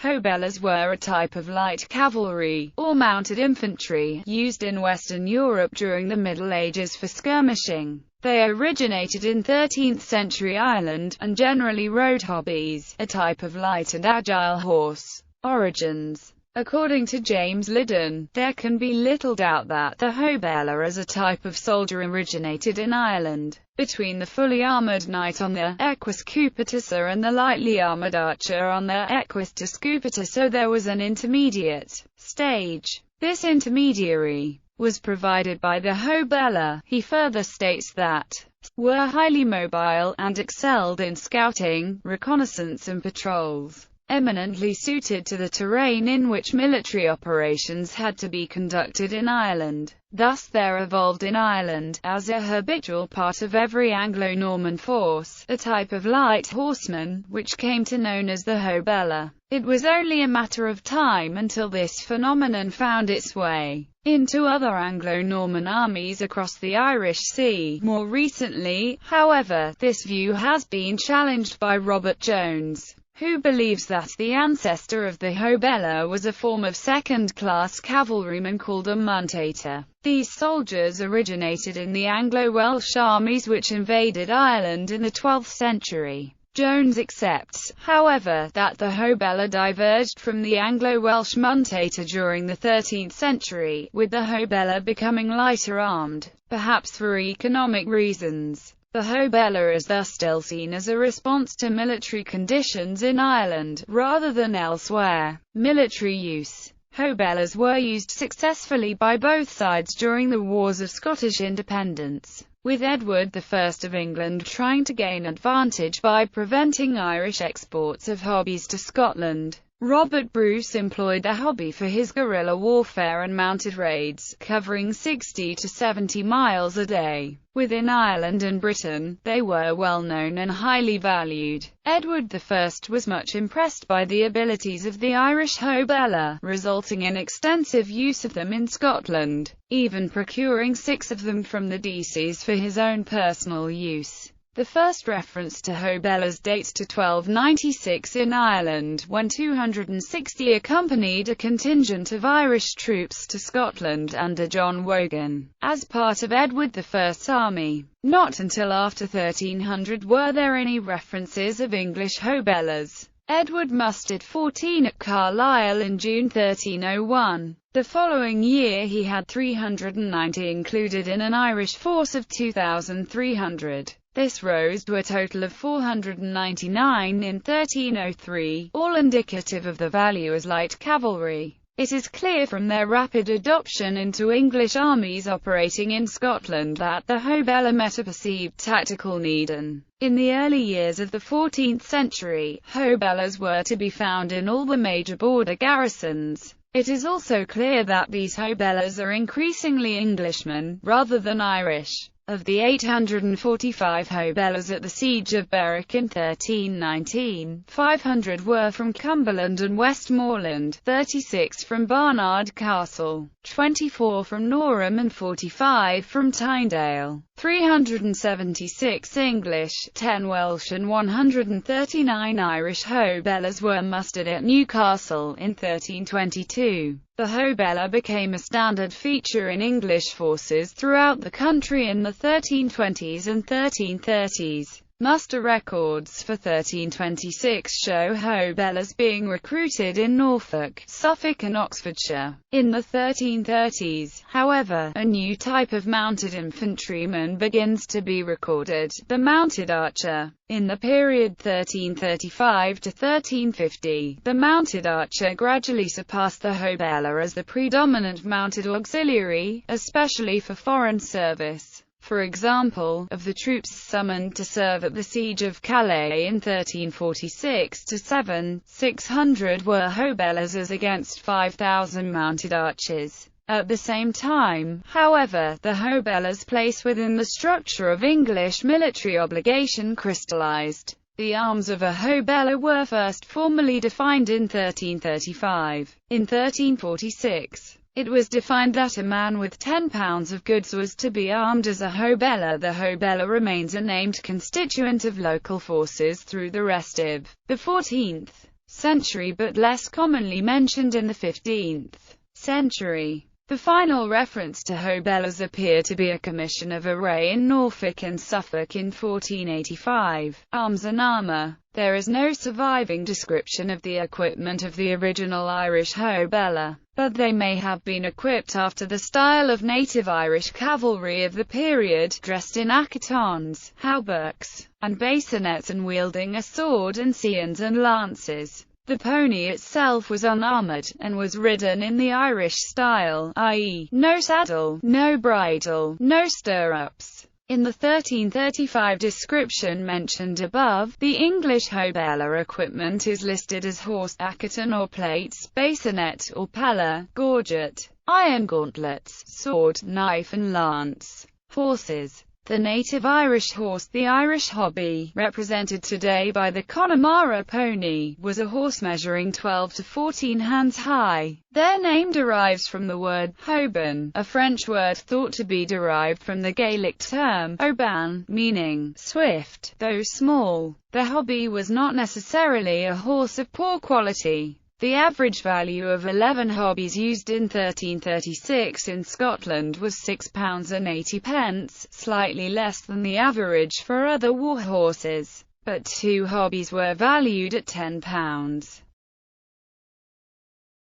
Hobelars were a type of light cavalry, or mounted infantry, used in Western Europe during the Middle Ages for skirmishing. They originated in 13th century Ireland, and generally rode hobbies, a type of light and agile horse. Origins. According to James Liddon, there can be little doubt that the Hobelar as a type of soldier originated in Ireland, between the fully armoured knight on the equus cupitissa and the lightly armoured archer on the equus discupita, so there was an intermediate stage. This intermediary was provided by the Hobelar. He further states that were highly mobile, and excelled in scouting, reconnaissance and patrols, eminently suited to the terrain in which military operations had to be conducted in Ireland. Thus there evolved in Ireland, as a habitual part of every Anglo-Norman force, a type of light horseman, which came to known as the Hobelar. It was only a matter of time until this phenomenon found its way into other Anglo-Norman armies across the Irish Sea. More recently, however, this view has been challenged by Robert Jones, who believes that the ancestor of the Hobelar was a form of second-class cavalryman called a muntator. These soldiers originated in the Anglo-Welsh armies which invaded Ireland in the 12th century. Jones accepts, however, that the Hobelar diverged from the Anglo-Welsh muntator during the 13th century, with the Hobelar becoming lighter armed, perhaps for economic reasons. The Hobelar is thus still seen as a response to military conditions in Ireland, rather than elsewhere. Military use. Hobelars were used successfully by both sides during the Wars of Scottish Independence, with Edward I of England trying to gain advantage by preventing Irish exports of hobbies to Scotland. Robert Bruce employed the hobby for his guerrilla warfare and mounted raids, covering 60 to 70 miles a day. Within Ireland and Britain, they were well known and highly valued. Edward I was much impressed by the abilities of the Irish Hobelar, resulting in extensive use of them in Scotland, even procuring 6 of them from the Decies for his own personal use. The first reference to Hobelars dates to 1296 in Ireland, when 260 accompanied a contingent of Irish troops to Scotland under John Wogan, as part of Edward I's army. Not until after 1300 were there any references of English Hobelars. Edward mustered 14 at Carlisle in June 1301. The following year he had 390 included in an Irish force of 2,300. This rose to a total of 499 in 1303, all indicative of the value as light cavalry. It is clear from their rapid adoption into English armies operating in Scotland that the Hobelar met a perceived tactical need, and in the early years of the 14th century, Hobelars were to be found in all the major border garrisons. It is also clear that these Hobelars are increasingly Englishmen, rather than Irish. Of the 845 Hobelars at the Siege of Berwick in 1319, 500 were from Cumberland and Westmoreland, 36 from Barnard Castle, 24 from Norham and 45 from Tynedale, 376 English, 10 Welsh and 139 Irish Hobelars were mustered at Newcastle in 1322. The Hobelar became a standard feature in English forces throughout the country in the 1320s and 1330s. Muster records for 1326 show Hobelars being recruited in Norfolk, Suffolk and Oxfordshire. In the 1330s, however, a new type of mounted infantryman begins to be recorded, the mounted archer. In the period 1335 to 1350, the mounted archer gradually surpassed the Hobelar as the predominant mounted auxiliary, especially for foreign service. For example, of the troops summoned to serve at the Siege of Calais in 1346 to 600 were Hobelars as against 5,000 mounted archers. At the same time, however, the Hobelars' place within the structure of English military obligation crystallized. The arms of a Hobelar were first formally defined in 1335. In 1346, it was defined that a man with 10 pounds of goods was to be armed as a Hobelar. The Hobelar remains a named constituent of local forces through the rest of the 14th century but less commonly mentioned in the 15th century. The final reference to Hobelars appear to be a commission of array in Norfolk and Suffolk in 1485. Arms and armour. There is no surviving description of the equipment of the original Irish Hobelar, but they may have been equipped after the style of native Irish cavalry of the period, dressed in acquitons, hauberks, and basonets and wielding a sword and scions and lances. The pony itself was unarmoured, and was ridden in the Irish style, i.e., no saddle, no bridle, no stirrups. In the 1335 description mentioned above, the English Hobelar equipment is listed as horse, acqueton or plates, basonet or palla, gorget, iron gauntlets, sword, knife and lance. Horses. The native Irish horse, the Irish hobby, represented today by the Connemara pony, was a horse measuring 12 to 14 hands high. Their name derives from the word hoban, a French word thought to be derived from the Gaelic term oban, meaning swift, though small. The hobby was not necessarily a horse of poor quality. The average value of 11 hobbies used in 1336 in Scotland was £6.80, slightly less than the average for other war horses, but 2 hobbies were valued at £10.